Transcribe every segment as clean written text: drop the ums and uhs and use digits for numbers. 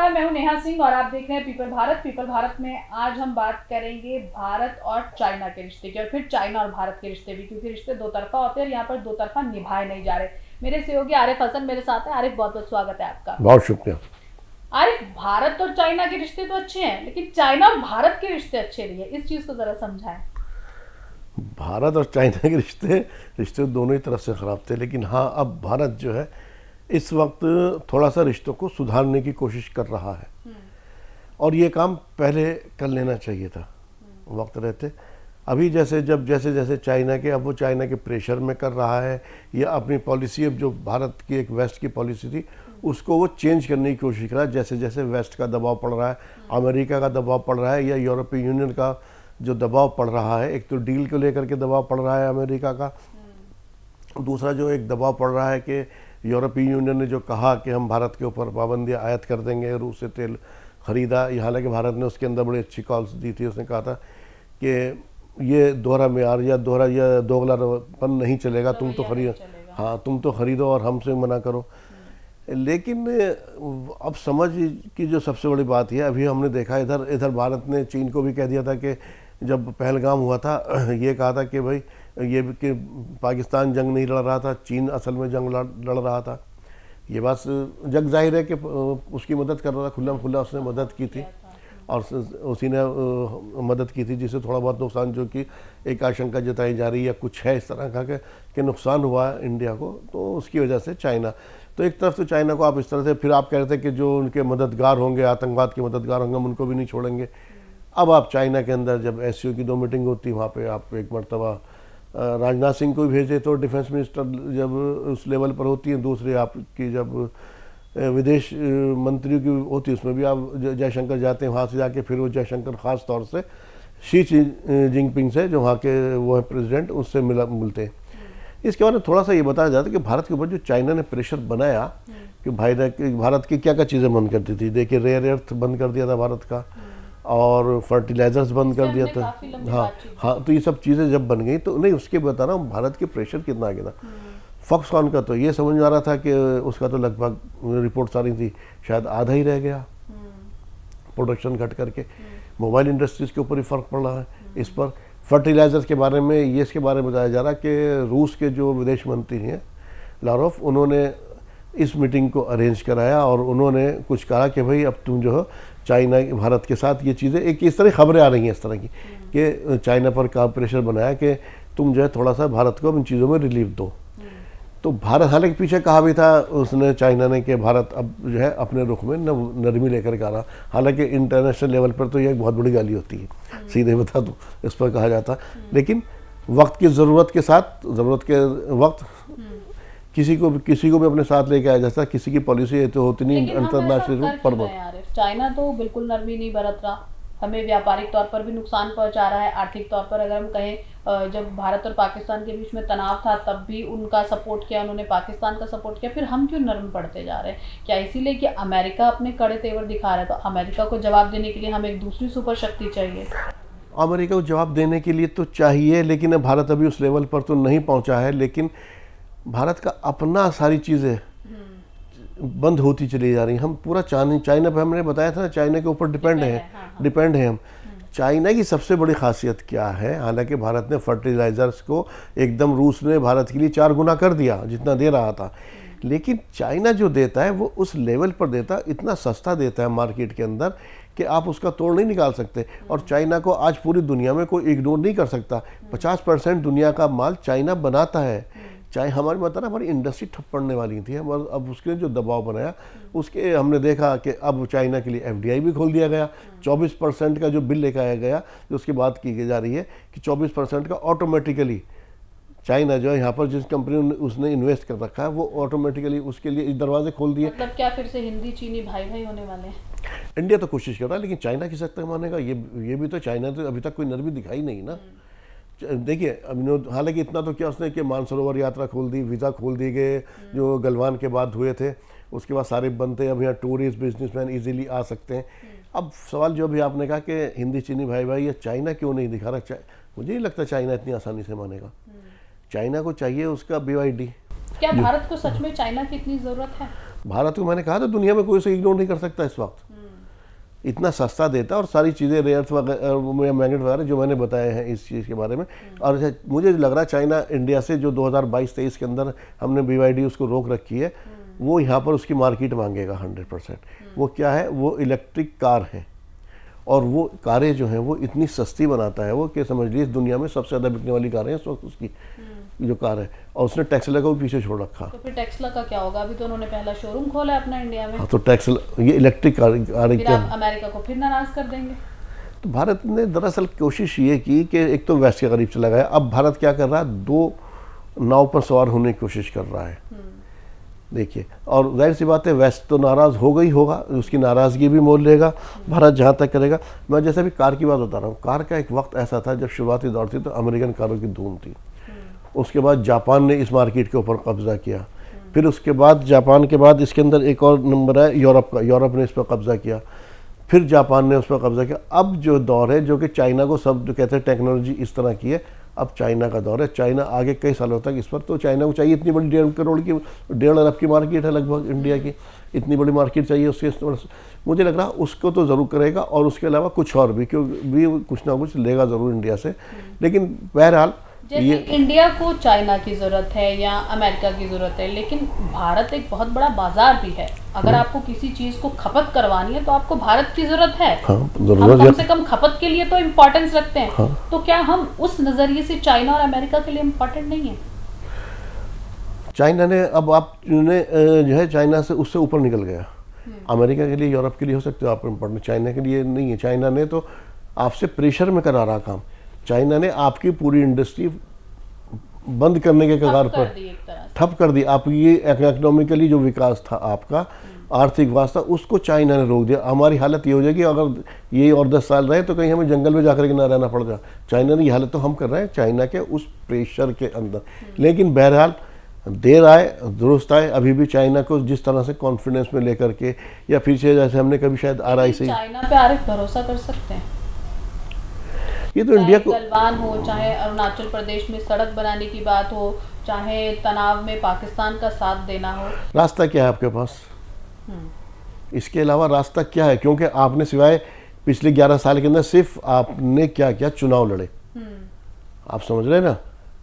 नमस्कार, मैं हूं नेहा सिंह और आप देख रहे हैं पीपल भारत। पीपल भारत में आज हम बात करेंगे भारत और चाइना के रिश्ते की, और फिर चाइना और भारत के रिश्ते भी, क्योंकि रिश्ते दो तरफा होते हैं और यहाँ पर दो तरफा निभाए नहीं जा रहे। मेरे सहयोगी आरिफ हसन मेरे साथ है। आरिफ, बहुत बहुत स्वागत है आपका। बहुत शुक्रिया। आरिफ, भारत और चाइना के रिश्ते तो अच्छे हैं, लेकिन चाइना और भारत के रिश्ते अच्छे नहीं है, इस चीज को जरा समझाएं। भारत और चाइना के रिश्ते दोनों ही तरफ से खराब थे, लेकिन हाँ, अब भारत जो है इस वक्त थोड़ा सा रिश्तों को सुधारने की कोशिश कर रहा है और ये काम पहले कर लेना चाहिए था वक्त रहते। अभी जैसे जैसे चाइना के, अब वो चाइना के प्रेशर में कर रहा है या अपनी पॉलिसी, अब जो भारत की एक वेस्ट की पॉलिसी थी उसको वो चेंज करने की कोशिश कर रहा है। जैसे जैसे वेस्ट का दबाव पड़ रहा है, अमेरिका का दबाव पड़ रहा है या यूरोपीय यूनियन का जो दबाव पड़ रहा है, एक तो डील को लेकर के दबाव पड़ रहा है अमेरिका का, दूसरा जो एक दबाव पड़ रहा है कि यूरोपीय यूनियन ने जो कहा कि हम भारत के ऊपर पाबंदियाँ आयत कर देंगे, रूस से तेल खरीदा। हालांकि भारत ने उसके अंदर बड़ी अच्छी कॉल्स दी थी। उसने कहा था कि ये दोहरा मेयार या दोगलापन नहीं चलेगा, तुम तो खरीदो, हाँ तुम तो खरीदो और हमसे मना करो। लेकिन अब समझ की जो सबसे बड़ी बात है, अभी हमने देखा इधर भारत ने चीन को भी कह दिया था कि जब पहलगाम हुआ था ये कहा था कि भाई ये कि पाकिस्तान जंग नहीं लड़ रहा था, चीन असल में जंग लड़ रहा था। ये बात जग जाहिर है कि उसकी मदद कर रहा था, खुल्ला खुल्ला उसने मदद की थी और उसी ने मदद की थी, जिससे थोड़ा बहुत नुकसान, जो कि एक आशंका जताई जा रही है कुछ है इस तरह का कि नुकसान हुआ इंडिया को, तो उसकी वजह से चाइना। तो एक तरफ तो चाइना को आप इस तरह से, फिर आप कह रहे थे कि जो उनके मददगार होंगे, आतंकवाद के मददगार होंगे, हम उनको भी नहीं छोड़ेंगे। अब आप चाइना के अंदर जब SCO की 2 मीटिंग होती, वहाँ पे आप एक मरतबा राजनाथ सिंह को भी भेजे तो डिफेंस मिनिस्टर जब उस लेवल पर होती है, दूसरी आपकी जब विदेश मंत्रियों की होती है उसमें भी आप जयशंकर जाते हैं, वहाँ से जाके फिर वो जयशंकर ख़ास तौर से शी जिनपिंग से, जो वहाँ के वो है प्रेसिडेंट, उससे मिलते हैं। इसके बारे में थोड़ा सा ये बताया जाता है कि भारत के ऊपर जो चाइना ने प्रेशर बनाया कि भारत की क्या क्या चीज़ें बंद करती थी। देखिए, रेयर अर्थ बंद कर दिया था भारत का और फर्टिलाइजर्स बंद कर दिया था। हाँ, तो ये सब चीज़ें जब बन गई तो नहीं, उसके बता रहा हूँ भारत के प्रेशर कितना आ गया था। फॉक्सकॉन का तो ये समझ में आ रहा था कि उसका तो लगभग रिपोर्ट्स आ रही थी शायद आधा ही रह गया प्रोडक्शन घट करके। मोबाइल इंडस्ट्रीज़ के ऊपर ही फ़र्क पड़ रहा है। इस पर फर्टिलाइजर्स के बारे में इसके बारे में बताया जा रहा है कि रूस के जो विदेश मंत्री हैं लारोफ, उन्होंने इस मीटिंग को अरेंज कराया और उन्होंने कुछ कहा कि भाई अब तुम जो हो चाइना भारत के साथ ये चीज़ें, एक इस तरह खबरें आ रही हैं इस तरह की कि चाइना पर का प्रेशर बनाया कि तुम जो है थोड़ा सा भारत को इन चीज़ों में रिलीफ दो। तो भारत हालांकि पीछे कहा भी था उसने, चाइना ने, कि भारत अब जो है अपने रुख में नरमी लेकर के आ रहा। हालांकि इंटरनेशनल लेवल पर तो ये एक बहुत बड़ी गाली होती है, सीधे बता दूँ, इस पर कहा जाता। लेकिन वक्त की ज़रूरत के साथ, ज़रूरत के वक्त किसी को भी अपने साथ लेके आया जाता। किसी की पॉलिसी तो होती नहीं अंतरराष्ट्रीय पर। चाइना तो बिल्कुल नरमी नहीं बरत रहा, हमें व्यापारिक तौर पर भी नुकसान पहुंचा रहा है, आर्थिक तौर पर अगर हम कहें, जब भारत और पाकिस्तान के बीच में तनाव था तब भी उनका सपोर्ट किया, उन्होंने पाकिस्तान का सपोर्ट किया। फिर हम क्यों नरम पड़ते जा रहे हैं? क्या इसीलिए कि अमेरिका अपने कड़े तेवर दिखा रहा है? तो अमेरिका को जवाब देने के लिए हमें एक दूसरी सुपर शक्ति चाहिए। अमेरिका को जवाब देने के लिए तो चाहिए, लेकिन भारत अभी उस लेवल पर तो नहीं पहुँचा है। लेकिन भारत का अपना सारी चीज़ें बंद होती चली जा रही। हम पूरा चाइना पर, हमने बताया था ना, चाइना के ऊपर डिपेंड है हम। चाइना की सबसे बड़ी खासियत क्या है? हालांकि भारत ने फर्टिलाइजर्स को एकदम, रूस ने भारत के लिए 4 गुना कर दिया जितना दे रहा था, लेकिन चाइना जो देता है वो उस लेवल पर देता, इतना सस्ता देता है मार्केट के अंदर कि आप उसका तोड़ नहीं निकाल सकते। और चाइना को आज पूरी दुनिया में कोई इग्नोर नहीं कर सकता। 50% दुनिया का माल चाइना बनाता है। चाहे हमारी बता ना, हमारी इंडस्ट्री ठप पड़ने वाली थी, अब उसके जो दबाव बनाया उसके हमने देखा कि अब चाइना के लिए FDI भी खोल दिया गया। 24% का जो बिल लेकर आया गया, जो उसकी बात की जा रही है कि 24% का ऑटोमेटिकली चाइना जो है यहाँ पर जिस कंपनी ने उसने इन्वेस्ट कर रखा है वो ऑटोमेटिकली उसके लिए दरवाजे खोल दिए। मतलब क्या फिर से हिंदी चीनी भाई भाई होने वाले हैं? इंडिया तो कोशिश कर रहा है, लेकिन चाइना किस हद तक मानेगा? ये भी तो, चाइना तो अभी तक कोई नरमी दिखाई नहीं ना। देखिए, हालांकि इतना तो क्या उसने कि मानसरोवर यात्रा खोल दी, वीज़ा खोल दिए गए जो गलवान के बाद हुए थे, उसके बाद सारे बनते हैं। अब यहाँ टूरिस्ट बिजनेसमैन इजीली आ सकते हैं। अब सवाल जो भी आपने कहा कि हिंदी चीनी भाई भाई, या चाइना क्यों नहीं दिखा रहा, मुझे नहीं लगता चाइना इतनी आसानी से मानेगा। चाइना को चाहिए उसका BYD। क्या भारत को सच में चाइना की इतनी ज़रूरत है? भारत को मैंने कहा था दुनिया में कोई उसे इग्नोर नहीं कर सकता इस वक्त। इतना सस्ता देता और सारी चीज़ें रेयर्थ वगैरह मैग्नेट वगैरह जो मैंने बताए हैं इस चीज़ के बारे में। और मुझे लग रहा है चाइना इंडिया से जो 2022-23 के अंदर हमने BYD उसको रोक रखी है, वो यहाँ पर उसकी मार्केट मांगेगा 100%। वो क्या है, वो इलेक्ट्रिक कार है और वो कारें जो हैं वो इतनी सस्ती बनाता है वो कि समझ लीजिए दुनिया में सबसे ज़्यादा बिकने वाली कारें हैं इस वक्त उसकी जो कार है। और उसने टेस्ला को भी पीछे छोड़ रखा। तो फिर टेस्ला का क्या होगा? अभी तो उन्होंने पहला शोरूम खोला है अपना इंडिया में। हाँ, तो टेस्ला ये इलेक्ट्रिक कार फिर आप अमेरिका को फिर नाराज कर देंगे। तो भारत ने दरअसल कोशिश ये की कि एक तो वेस्ट के करीब चला गया, अब भारत क्या कर रहा है, 2 नाव पर सवार होने की कोशिश कर रहा है। देखिए, और जाहिर सी बात है वेस्ट तो नाराज़ होगा ही होगा, उसकी नाराज़गी भी मोल लेगा भारत जहाँ तक करेगा। मैं जैसे भी कार की बात बता रहा हूँ, कार का एक वक्त ऐसा था जब शुरुआती दौर थी तो अमेरिकन कारों की धूम थी। उसके बाद जापान ने इस मार्केट के ऊपर कब्जा किया, फिर उसके बाद जापान के बाद इसके अंदर एक और नंबर है यूरोप का, यूरोप ने इस पर कब्जा किया, फिर जापान ने उस पर कब्जा किया। अब जो दौर है जो कि चाइना को सब जो कहते हैं टेक्नोलॉजी इस तरह की है, अब चाइना का दौर है। चाइना आगे कई सालों तक इस पर, तो चाइना को चाहिए इतनी बड़ी 1.5 करोड़ की 1.5 अरब की मार्केट है लगभग इंडिया की, इतनी बड़ी मार्केट चाहिए उसके। मुझे लग रहा है उसको तो ज़रूर करेगा और उसके अलावा कुछ और भी, क्योंकि भी कुछ ना कुछ लेगा ज़रूर इंडिया से। लेकिन बहरहाल जैसे इंडिया को चाइना की ज़रूरत है या अमेरिका की ज़रूरत है, लेकिन भारत एक बहुत बड़ा बाजार भी है। अगर आपको किसी चीज़ को खपत करवानी है तो आपको भारत की ज़रूरत है। हम कम से कम खपत के लिए तो इम्पोर्टेंस रखते हैं। तो क्या हम उस नज़रिए से चाइना और अमेरिका के लिए इम्पोर्टेंट नहीं है? चाइना ने अब आप ने जो है चाइना से उससे ऊपर निकल गया। अमेरिका के लिए, यूरोप के लिए हो सकते हो आप इम्पोर्टेंट, चाइना के लिए नहीं है। चाइना ने तो आपसे प्रेशर में करा रहा काम। चाइना ने आपकी पूरी इंडस्ट्री बंद करने के कगार पर ठप कर दी। आप ये इकोनॉमिकली जो विकास था आपका, आर्थिक विकास था, उसको चाइना ने रोक दिया। हमारी हालत ये हो जाएगी अगर ये और 10 साल रहे तो कहीं हमें जंगल में जाकर के ना रहना पड़ जाए। चाइना ने ये हालत तो हम कर रहे हैं चाइना के उस प्रेशर के अंदर। लेकिन बहरहाल देर आए दुरुस्त आए, अभी भी चाइना को जिस तरह से कॉन्फिडेंस में लेकर के या फिर से जैसे हमने कभी शायद RI से चाइना पे आरिफ भरोसा कर सकते हैं। ये तो इंडिया को, गलवान हो, चाहे अरुणाचल प्रदेश में सड़क बनाने की बात हो, चाहे तनाव में पाकिस्तान का साथ देना हो, रास्ता क्या है आपके पास? इसके अलावा रास्ता क्या है? क्योंकि आपने सिवाय पिछले 11 साल के अंदर सिर्फ आपने क्या किया, चुनाव लड़े। आप समझ रहे हैं ना,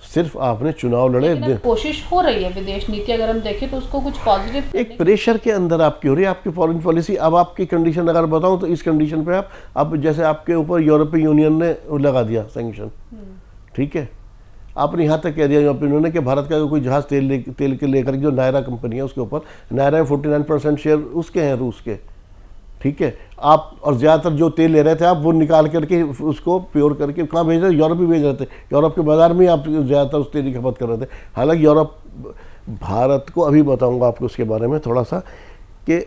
सिर्फ आपने चुनाव लड़े। कोशिश हो रही है विदेश नीति अगर हम देखें तो उसको कुछ पॉजिटिव, एक प्रेशर के अंदर आपकी हो रही है आपकी फॉरेन पॉलिसी। अब आपकी कंडीशन अगर बताऊं तो इस कंडीशन पे आप, अब जैसे आपके ऊपर यूरोपीय यूनियन ने लगा दिया सैंक्शन, ठीक है, आपने यहाँ तक कह दिया यूरोपीय यूनियन ने कि भारत का कोई जहाज तेल के लेकर, जो नायरा कंपनी है उसके ऊपर, नायरा में 49% शेयर उसके हैं रूस के, ठीक है। आप और ज़्यादातर जो तेल ले रहे थे आप वो निकाल करके उसको प्योर करके कहाँ भेज रहे थे? यूरोप ही भेज रहे थे। यूरोप के बाज़ार में आप ज़्यादातर उस तेल की खपत कर रहे थे। हालांकि यूरोप, भारत को अभी बताऊंगा आपको उसके बारे में थोड़ा सा, कि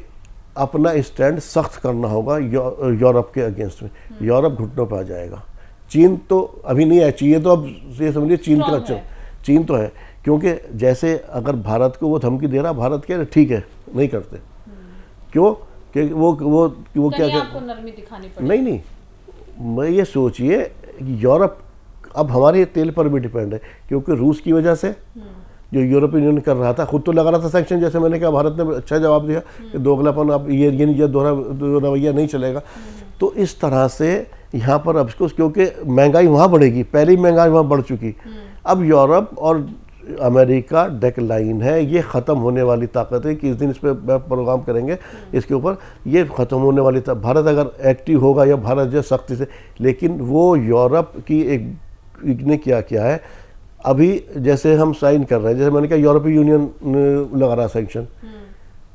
अपना स्टैंड सख्त करना होगा यूरोप के अगेंस्ट में। यूरोप घुटनों पर आ जाएगा। चीन तो अभी नहीं है, चीन तो अब ये समझिए चीन का चीन तो है, क्योंकि जैसे अगर भारत को वो धमकी दे रहा, भारत कह रहे ठीक है नहीं करते, क्यों कि वो क्या आपको नरमी दिखानी पड़ेगी। नहीं, मैं ये सोचिए यूरोप अब हमारे तेल पर भी डिपेंड है, क्योंकि रूस की वजह से जो यूरोपीय यूनियन कर रहा था, खुद तो लगा रहा था सैंक्शन, जैसे मैंने कहा भारत ने अच्छा जवाब दिया कि दोगलापन, आप ये नहीं, दोहरा रवैया नहीं चलेगा। तो इस तरह से यहाँ पर अब क्योंकि महंगाई वहाँ बढ़ेगी, पहले ही महंगाई वहाँ बढ़ चुकी, अब यूरोप और अमेरिका डेक्लाइन है, ये ख़त्म होने वाली ताकत है। कि इस दिन इस पर प्रोग्राम करेंगे इसके ऊपर, ये ख़त्म होने वाली ताकत। भारत अगर एक्टिव होगा या भारत जो सख्ती से, लेकिन वो यूरोप की एक ने क्या है, अभी जैसे हम साइन कर रहे हैं, जैसे मैंने कहा यूरोपीय यूनियन लगा रहा सैंक्शन,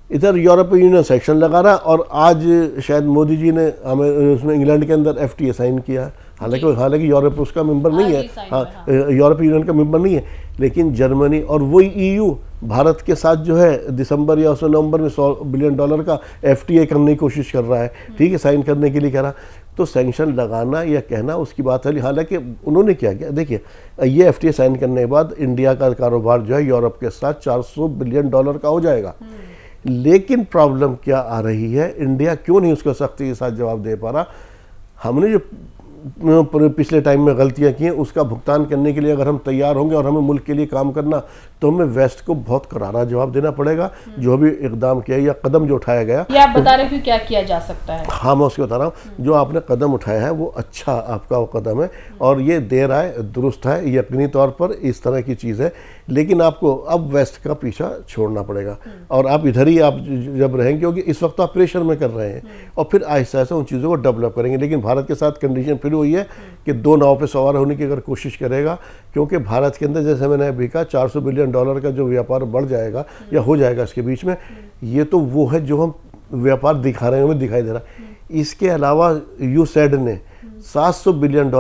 इधर यूरोपीय यूनियन सेक्शन लगा रहा, और आज शायद मोदी जी ने हमें उसमें इंग्लैंड के अंदर FTA साइन किया। हालांकि यूरोप उसका मेंबर नहीं है, हाँ, यूरोपीय यूनियन का मेंबर नहीं है, लेकिन जर्मनी और वही EU भारत के साथ जो है दिसंबर या नवंबर में $100 बिलियन का FTA करने की कोशिश कर रहा है, ठीक है, साइन करने के लिए कह रहा। तो सैंक्शन लगाना या कहना उसकी बात है। हालांकि उन्होंने क्या किया, देखिए ये FTA साइन करने के बाद इंडिया का कारोबार जो है यूरोप के साथ $400 बिलियन का हो जाएगा। लेकिन प्रॉब्लम क्या आ रही है, इंडिया क्यों नहीं उसको सख्ती के साथ जवाब दे पा रहा। हमने जो पिछले टाइम में गलतियां की हैं उसका भुगतान करने के लिए अगर हम तैयार होंगे और हमें मुल्क के लिए काम करना, तो हमें वेस्ट को बहुत करारा जवाब देना पड़ेगा जो भी इकदाम किया या कदम जो उठाया गया। ये आप बता रहे हो कि क्या किया जा सकता है? हाँ, मैं उसको बता रहा हूँ, जो आपने कदम उठाया है वो अच्छा आपका वो कदम है और ये देर आए दुरुस्त है, यकीनी तौर पर इस तरह की चीज़ है। लेकिन आपको अब वेस्ट का पीछा छोड़ना पड़ेगा और आप इधर ही आप जब रहेंगे, क्योंकि इस वक्त आप प्रेशर में कर रहे हैं और फिर आहिस्ता आहिस्ता उन चीज़ों को डेवलप करेंगे। लेकिन भारत के साथ कंडीशन फिर वही है कि दो नाव पे सवार होने की अगर कोशिश करेगा, क्योंकि भारत के अंदर जैसे मैंने अभी कहा $400 बिलियन का जो व्यापार बढ़ जाएगा या हो जाएगा इसके बीच में, ये तो वो है जो हम व्यापार दिखा रहे हैं, हमें दिखाई दे रहा है। इसके अलावा यूसैड ने $700 बिलियन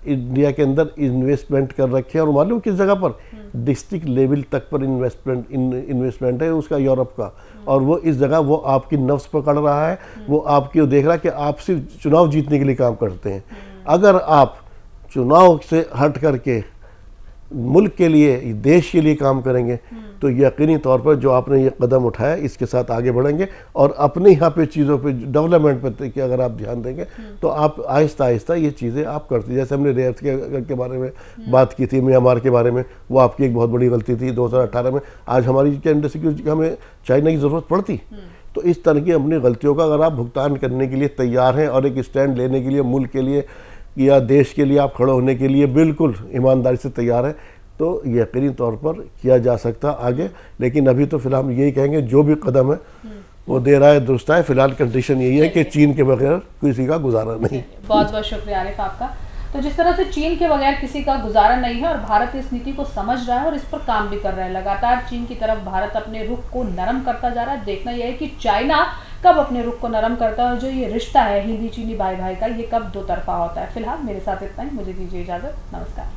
इंडिया के अंदर इन्वेस्टमेंट कर रखे हैं और मालूम किस जगह पर, डिस्ट्रिक्ट लेवल तक पर इन्वेस्टमेंट है उसका यूरोप का। और वो इस जगह वो आपकी नफ्स पकड़ रहा है, वो आपकी वो देख रहा है कि आप सिर्फ चुनाव जीतने के लिए काम करते हैं। अगर आप चुनाव से हट करके मुल्क के लिए, देश के लिए काम करेंगे तो यकीनी तौर पर जो आपने ये कदम उठाया इसके साथ आगे बढ़ेंगे और अपने यहाँ पे चीज़ों पे डेवलपमेंट पर कि अगर आप ध्यान देंगे तो आप आहिस्ता आहिस्ता ये चीज़ें आप करती, जैसे हमने रेत के बारे में बात की थी, म्यांमार के बारे में, वो आपकी एक बहुत बड़ी गलती थी 2018 में। आज हमारी इंडस्ट्री सिक्योरिटी हमें चाइना की ज़रूरत पड़ती। तो इस तरह की अपनी गलतियों का अगर आप भुगतान करने के लिए तैयार हैं और एक स्टैंड लेने के लिए मुल्क के लिए या देश के लिए आप खड़े होने के लिए बिल्कुल ईमानदारी से तैयार है, तो यकीनी तौर पर किया जा सकता आगे। लेकिन अभी तो फिलहाल यही कहेंगे जो भी कदम है वो दे रहा है दुरुस्त है। फिलहाल कंडीशन यही है कि चीन के बगैर किसी का गुजारा नहीं। बहुत बहुत शुक्रिया आरिफ आपका। तो जिस तरह से चीन के बगैर किसी का गुजारा नहीं है और भारत इस नीति को समझ रहा है और इस पर काम भी कर रहा है, लगातार चीन की तरफ भारत अपने रुख को नरम करता जा रहा है। देखना यह है कि चाइना कब अपने रुख को नरम करता है और जो ये रिश्ता है हिंदी चीनी भाई भाई का, ये कब दो तरफा होता है। फिलहाल मेरे साथ इतना ही, मुझे दीजिए इजाजत, नमस्कार।